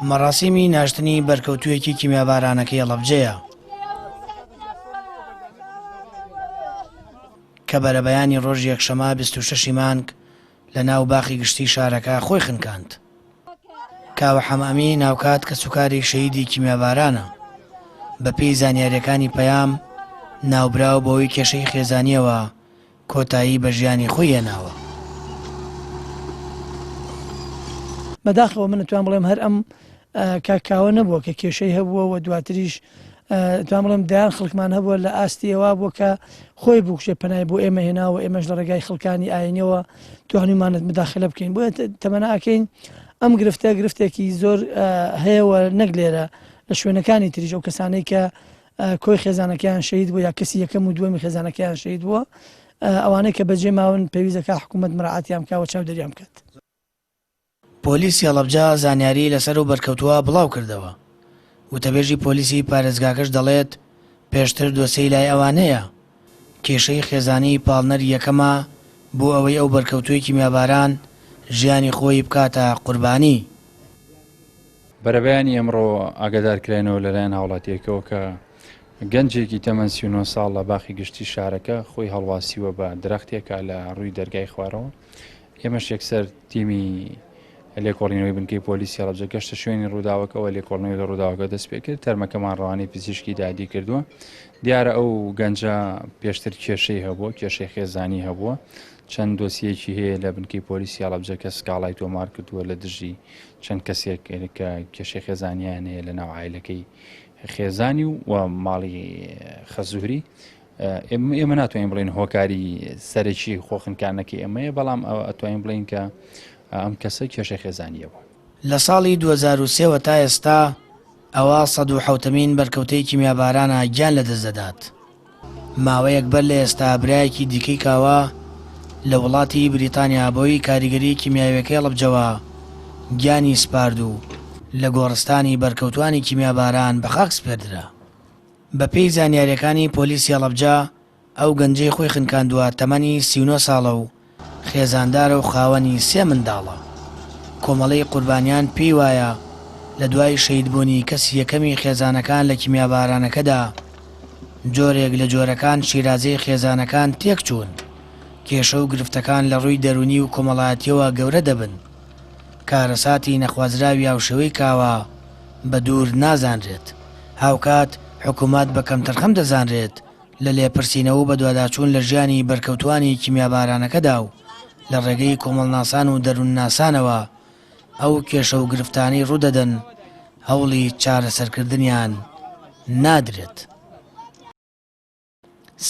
مەڕاسیمی ناشتنی بەرکەوتوویەکی کیمیابارانەکەی هەڵەبجەیە کە بەرەبەیانی ڕۆژ یەکشەمە 26 مانگ لە ناو باخی گشتی شارەکە خۆی خنکاند. کاوە حەمامی ناوکات کە سوکاری شەهیدی کیمیابارانە بە پێی زانیاریەکانی پەیام ناوبراو بەوەی کێشەی خێزانیەوە کۆتایی بە ژیانی خۆی هێناوە. بەداخەوە من توان بڵێم هەر ئەم کاکاوە نەبووە کە کێشەی هەبووە و دواتریش توان بڵێم دایان خەڵکمان هەبووە لە ئاستی ئەوە بووە کە خۆی بووکشێ پەنای بۆ ئێمە هێناوە ئێمەش لە ڕێگای خەڵکانی ئاینەوە توانیمانت مداخلە بکەین بۆیە تەمەناکەین ئەم گرفتێکی زۆر هەیەوە نەک لێرە لە شوێنەکانی تریژە و کەسانەی کە کۆی خێزانەکەیان شەهید بوو یا کەسی یەکەم و دووەمی خێزانەکەیان شەهید بووە ئەوانەی کە بەجێ ماون پێویستەکە حکوومەت مراعاتیان بکاوە چاودەریان بکات. پۆلیسی هەڵەبجە زانیاری لەسەر و بەرکەوتووە بڵاو کردەوە. وتەبێژی پۆلیسی پارێزگاکەش دەڵێت پێشتر دۆسەی لای ئەوانەیە کێشەی خێزانی پاڵنەر یەکەمە بۆ ئەوەی ئەو بەرکەوتووی کیمیاباران ژیانی خۆی بکاتە قوربانی. بەرەبەیانی ئەمڕۆ ئاگادارکرێنەوە لەلایەن هاوڵاتیەکەوە کە گەنجێکی تەمەن 39 ساڵ لە باخی گشتی شارەکە خۆی هەڵواسیوە بە درەختێکە لە ڕووی دەرگای خوارەوە. ئێمەش یەکسەر تیمی لێکۆڵینەوەی بنکەی پۆلیسی هەڵەبجە گەشتە شوێنی ڕووداوەکەەوە لێکۆڵینەوەی لە ڕووداوەکە دەست پێ کرد تەرمەکەمان ڕەوانەی پزیشکی دادی کردووە. دیارە ئەو گەنجە پێشتر کێشەی هەبووە کێشەی خێزانی هەبووە چەند دۆسیەکی هەیە لە بنکەی پۆلیسی هەڵەبجە کە سکاڵای تۆمار کردووە لە دژی چەند کەسێک کە کێشەی خێزانیان هەیە لە ناو عایلەکەی خێزانی و ماڵی خەزوهری. ئێمە ناتوانین بڵین هۆکاری سەرەکی خۆخنکانەکەی ئێمەیە بەڵام ئەتوانین بڵین کە ئەم کەسە کێشەی خێزانیە بوو. لە ساڵی 2023 تا ئێستا ئەوە 107مین بەرکەوتەی کیمیابارانە گیان لەدەستدەدات. ماوەیەک بەر لە ئێستا برایەکی دیکەی کاوە لە وڵاتی بریتانیا بۆی کاریگەری کیمیاویەکەی هەڵەبجەوە گیانی سپارد و لە گۆڕستانی بەرکەوتوانی کیمیاباران بە خاک سپێردرا. بە پێی زانیاریەکانی پۆلیسی هەڵەبجە ئەو گەنجەی خۆی خنکاندووە تەمەنی 39 ساڵە و خێزاندارە و خاوەنی 3 منداڵە. کۆمەڵەی قوربانیان پێی وایە لە دوای شەهیدبوونی کەسی یەکەمی خێزانەکان لە کیمیابارانەکەدا جۆرێک لە جۆرەکان شیرازەی خێزانەکان تێک چوون. کێشە و گرفتەکان لە ڕووی دەرونی و کۆمەڵایەتیەوە گەورە دەبن. کارەساتی نەخوازراوی هاوشێوەی کاوە بە دوور نازانرێت. هاوکات حکوومەت بە کەمتەرخەم دەزانرێت لە لێپرسینەوە بە دوواداچوون لە ژیانی بەرکەوتوانی کیمیابارانەکەدا و لە ڕێگەی کۆمەڵناسان و دەروون ناسانەوە ئەو کێشە و گرفتانی ڕوودەدەن هەوڵی چارەسەرکردنیان نادرێت.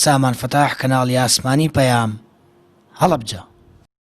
سامان فتاح کەناڵی ئاسمانی پەیام هەڵەبجە.